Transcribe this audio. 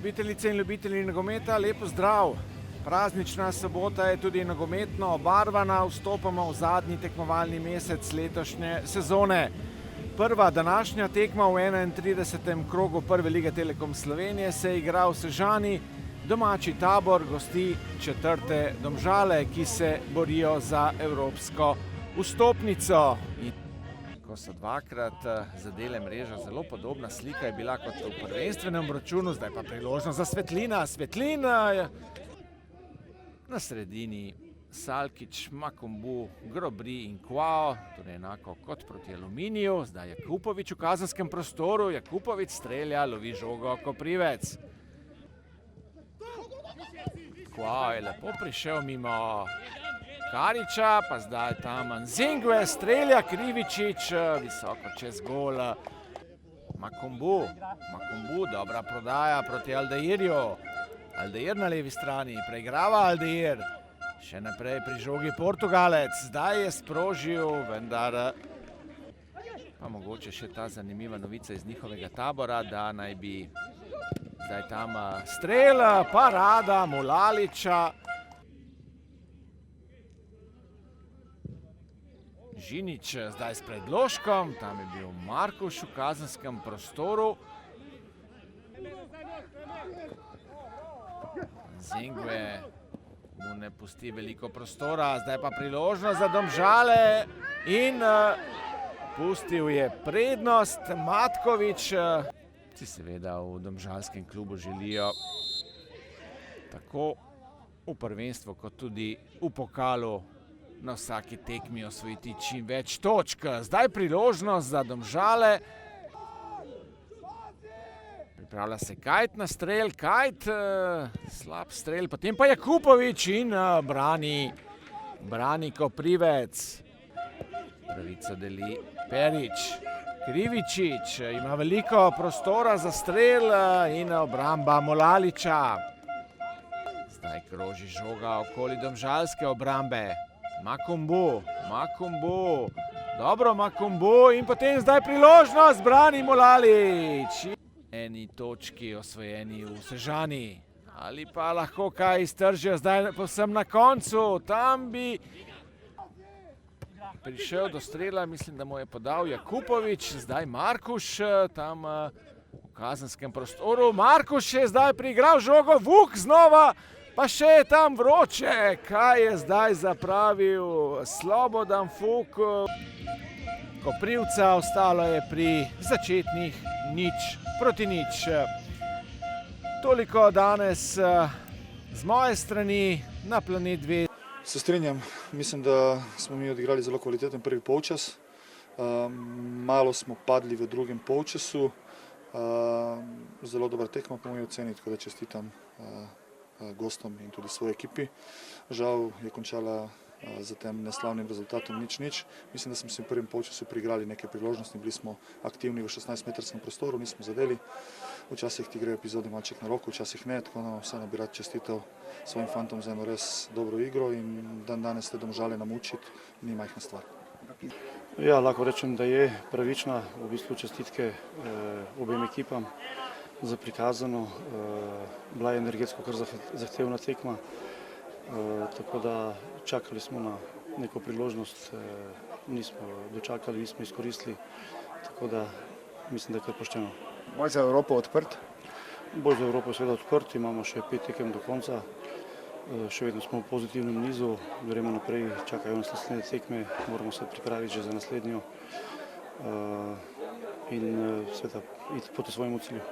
Ljubitelice in ljubitelji nogometa, lepo zdrav! Praznična sobota je tudi nogometno obarvana, vstopamo v zadnji tekmovalni mesec letošnje sezone. Prva današnja tekma v 31. krogu Prve lige Telekom Slovenije se igra v Sežani. Domači Tabor gosti četrte Domžale, ki se borijo za evropsko vstopnico. Ko so dvakrat zadele mrežo, zelo podobna slika je bila kot v prvenstvenem obračunu, zdaj pa priložnost za Svetlina. Svetlina je na sredini, Salkič, Makumbu, Grobri in Kvao, torej enako kot proti Aluminiju. Zdaj je Jakupovič v kazenskem prostoru, Jakupovič strelja, lovi žogo Koprivec. Kvao je lepo prišel mimo Kariča, pa zdaj tam Nzingue strelja, Krivičič visoko čez gol. Makumbu, dobra prodaja proti Aldeirju. Aldeir na levi strani, preigrava Aldeir. Še naprej pri žogi Portugalec, zdaj je sprožil, vendar pa mogoče še ta zanimiva novica iz njihovega tabora, da naj bi zdaj tam strel, parada Mulaliča. Žinič zdaj s predložkom, tam je bil Markuš v kazenskem prostoru. Nzingue mu ne pusti veliko prostora, zdaj pa priložnost za Domžale in pustil je prednost Matkovič. Vsi seveda v domžalskem klubu želijo tako v prvenstvu kot tudi v pokalu na vsaki tekmi osvojiti čim več točk. Zdaj priložnost za Domžale. Pripravlja se Kajt na strel, Kajt, slab strel, potem pa Jakupovič in brani Koprivec. Pravico deli Perič. Krivičič ima veliko prostora za strel in obramba Mulaliča. Zdaj kroži žoga okoli domžalske obrambe. Makumbu, dobro Makumbu in potem zdaj priložnost, brani Mulalič. Eni točki osvojeni v Sežani. Ali pa lahko kaj iztržijo zdaj povsem na koncu. Tam bi prišel do strela, mislim, da mu je podal Jakupovič. Zdaj Markuš tam v kazenskem prostoru. Markuš je zdaj priigral žogo, Vuk znova, pa še je tam vroče. Kaj je zdaj zapravil Slobodan Vuk? Koprivca, ostalo je pri začetnih 0-0. Toliko danes z moje strani na Planet 2. Se strinjam, mislim, da smo mi odigrali zelo kvaliteten prvi polčas. Malo smo padli v drugem polčasu. Zelo dobra tekma po moji oceni, tako da čestitam gostom in tudi svoji ekipi. Žal je končala za tem neslavnim rezultatom 0-0. Mislim, da smo si v prvem polčasu priigrali nekaj priložnosti, bili smo aktivni v 16-metrskem prostoru, nismo zadeli. Včasih ti grejo epizode malček na roko, včasih ne, tako da vseeno bi rad čestitev svojim fantom za eno res dobro igro in danes te Domžale namučiti ni majhna stvar. Ja, lahko rečem, da je pravična, v bistvu čestitke obem ekipam za prikazano. Bila je energetsko kar zahtevna tekma, tako da čakali smo na neko priložnost, nismo dočakali, nismo izkoristili, tako da mislim, da je kar pošteno. Boj za Evropo odprt? Boj za Evropo je seveda odprt, imamo še 5 tekem do konca, še vedno smo v pozitivnem nizu, gremo naprej, čakajo nas naslednje tekme, moramo se pripraviti že za naslednjo in seveda iti proti svojemu cilju.